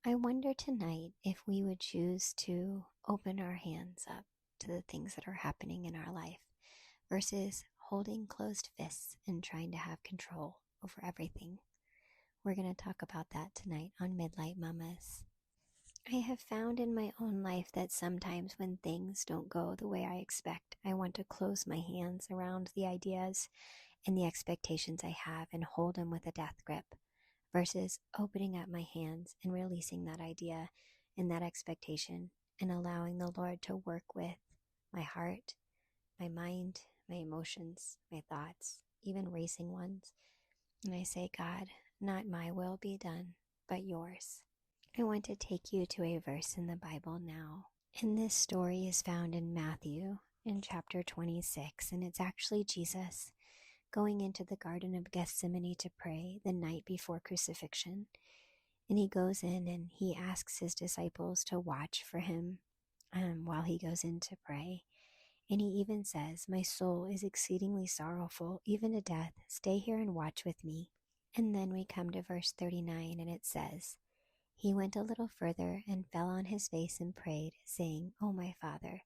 I wonder tonight if we would choose to open our hands up to the things that are happening in our life versus holding closed fists and trying to have control over everything. We're going to talk about that tonight on Midlight Mamas. I have found in my own life that sometimes when things don't go the way I expect, I want to close my hands around the ideas and the expectations I have and hold them with a death grip versus opening up my hands and releasing that idea and that expectation and allowing the Lord to work with my heart, my mind, my emotions, my thoughts, even racing ones. And I say, God, not my will be done, but yours. I want to take you to a verse in the Bible now. And this story is found in Matthew in chapter 26, and it's actually Jesus going into the Garden of Gethsemane to pray the night before crucifixion. And he goes in and he asks his disciples to watch for him while he goes in to pray. And he even says, "My soul is exceedingly sorrowful, even to death. Stay here and watch with me." And then we come to verse 39, and it says, "He went a little further and fell on his face and prayed, saying, O my Father,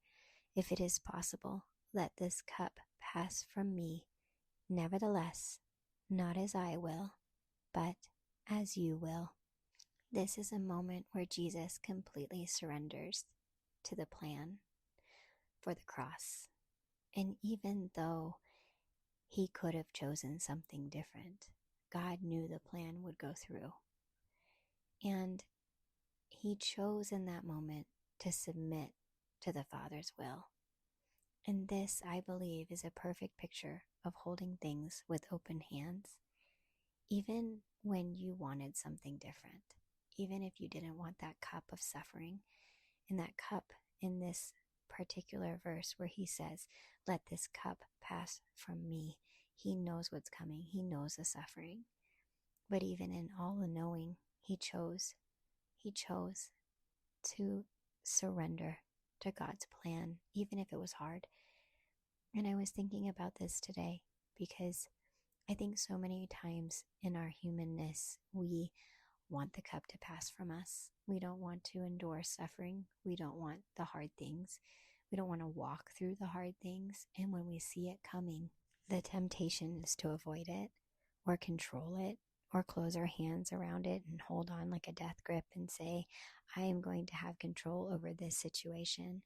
if it is possible, let this cup pass from me. Nevertheless, not as I will, but as you will." This is a moment where Jesus completely surrenders to the plan for the cross. And even though he could have chosen something different, God knew the plan would go through. And he chose in that moment to submit to the Father's will. And this, I believe, is a perfect picture of holding things with open hands, even when you wanted something different, even if you didn't want that cup of suffering. And that cup in this particular verse where he says, "Let this cup pass from me." He knows what's coming. He knows the suffering. But even in all the knowing, he chose to surrender to God's plan, even if it was hard. And I was thinking about this today because I think so many times in our humanness, we want the cup to pass from us. We don't want to endure suffering. We don't want the hard things. We don't want to walk through the hard things. And when we see it coming, the temptation is to avoid it or control it or close our hands around it and hold on like a death grip and say, I am going to have control over this situation.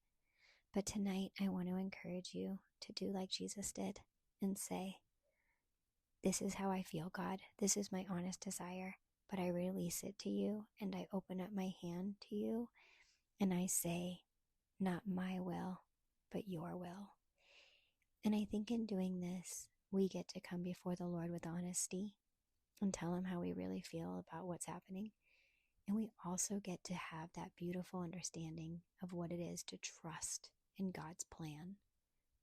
But tonight, I want to encourage you to do like Jesus did and say, this is how I feel, God. This is my honest desire, but I release it to you and I open up my hand to you and I say, not my will, but your will. And I think in doing this, we get to come before the Lord with honesty and tell him how we really feel about what's happening. And we also get to have that beautiful understanding of what it is to trust in God's plan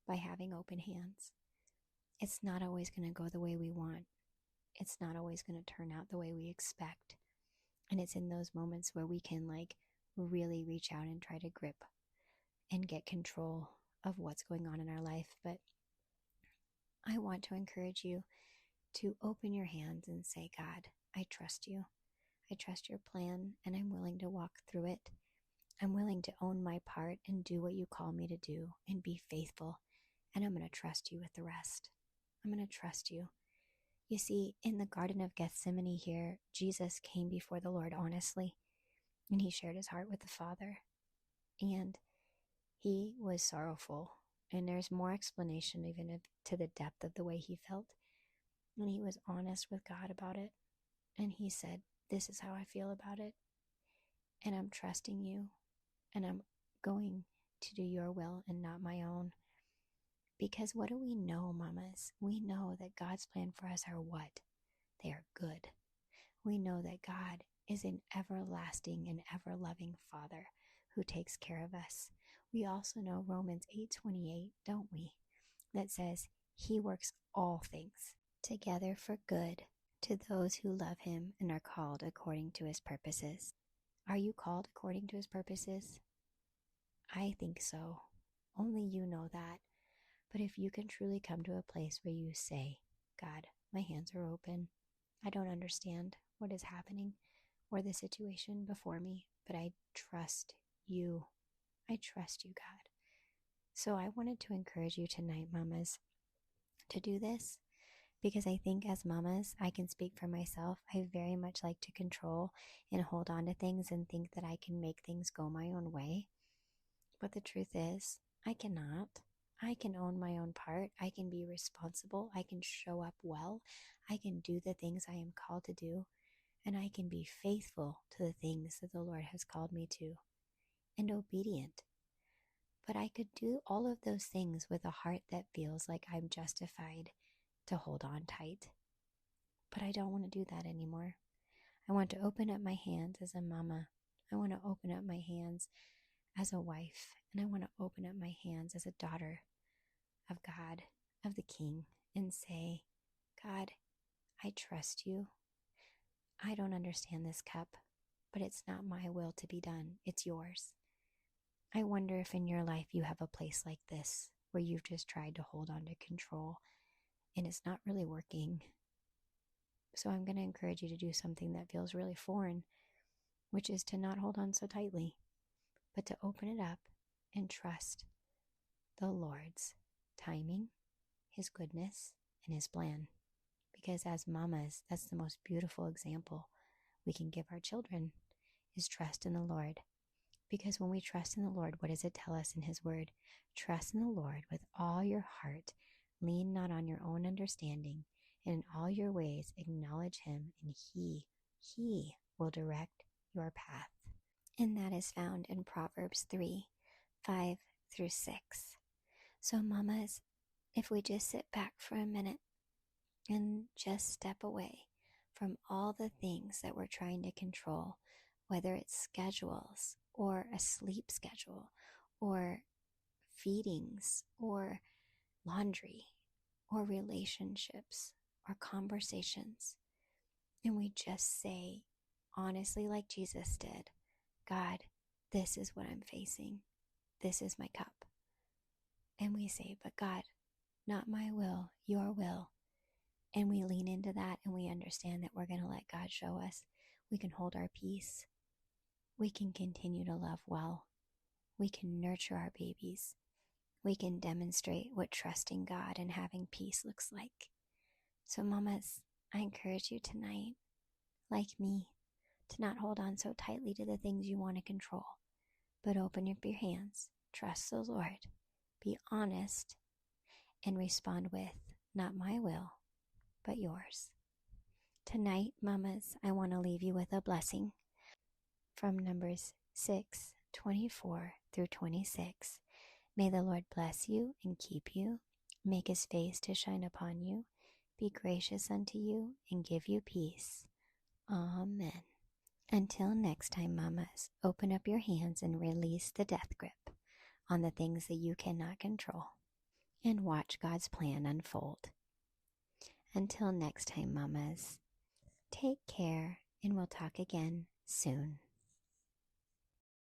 by having open hands. It's not always going to go the way we want. It's not always going to turn out the way we expect. And it's in those moments where we can really reach out and try to grip and get control of what's going on in our life. But I want to encourage you to open your hands and say, God, I trust you. I trust your plan and I'm willing to walk through it. I'm willing to own my part and do what you call me to do and be faithful. And I'm going to trust you with the rest. I'm going to trust you. You see, in the Garden of Gethsemane here, Jesus came before the Lord honestly, and he shared his heart with the Father. And he was sorrowful, and there's more explanation even to the depth of the way he felt. And he was honest with God about it. And he said, this is how I feel about it. And I'm trusting you, and I'm going to do your will and not my own. Because what do we know, mamas? We know that God's plan for us are what? They are good. We know that God is an everlasting and ever-loving Father who takes care of us. We also know Romans 8:28, don't we? That says, he works all things together for good to those who love him and are called according to his purposes. Are you called according to his purposes? I think so. Only you know that. But if you can truly come to a place where you say, God, my hands are open. I don't understand what is happening, or the situation before me, but I trust you. I trust you, God. So I wanted to encourage you tonight, mamas, to do this, because I think as mamas, I can speak for myself. I very much like to control and hold on to things and think that I can make things go my own way. But the truth is, I cannot. I can own my own part. I can be responsible. I can show up well. I can do the things I am called to do. And I can be faithful to the things that the Lord has called me to and obedient. But I could do all of those things with a heart that feels like I'm justified to hold on tight. But I don't want to do that anymore. I want to open up my hands as a mama. I want to open up my hands as a wife. And I want to open up my hands as a daughter of God, of the King, and say, God, I trust you. I don't understand this cup, but it's not my will to be done. It's yours. I wonder if in your life you have a place like this where you've just tried to hold on to control and it's not really working. So I'm going to encourage you to do something that feels really foreign, which is to not hold on so tightly, but to open it up and trust the Lord's timing, His goodness, and His plan. Because as mamas, that's the most beautiful example we can give our children, is trust in the Lord. Because when we trust in the Lord, what does it tell us in His word? Trust in the Lord with all your heart. Lean not on your own understanding. And in all your ways acknowledge Him, and He will direct your path. And that is found in Proverbs 3:5-6. So mamas, if we just sit back for a minute and just step away from all the things that we're trying to control, whether it's schedules or a sleep schedule or feedings or laundry or relationships or conversations, and we just say, honestly, like Jesus did, God, this is what I'm facing. This is my cup. And we say, but God, not my will, your will. And we lean into that and we understand that we're going to let God show us. We can hold our peace. We can continue to love well. We can nurture our babies. We can demonstrate what trusting God and having peace looks like. So mamas, I encourage you tonight, like me, to not hold on so tightly to the things you want to control, but open up your hands, trust the Lord, be honest, and respond with, not my will, but yours. Tonight, mamas, I want to leave you with a blessing from Numbers 6:24-26. May the Lord bless you and keep you, make His face to shine upon you, be gracious unto you, and give you peace. Amen. Until next time, mamas, open up your hands and release the death grip on the things that you cannot control and watch God's plan unfold. Until next time, mamas, take care and we'll talk again soon.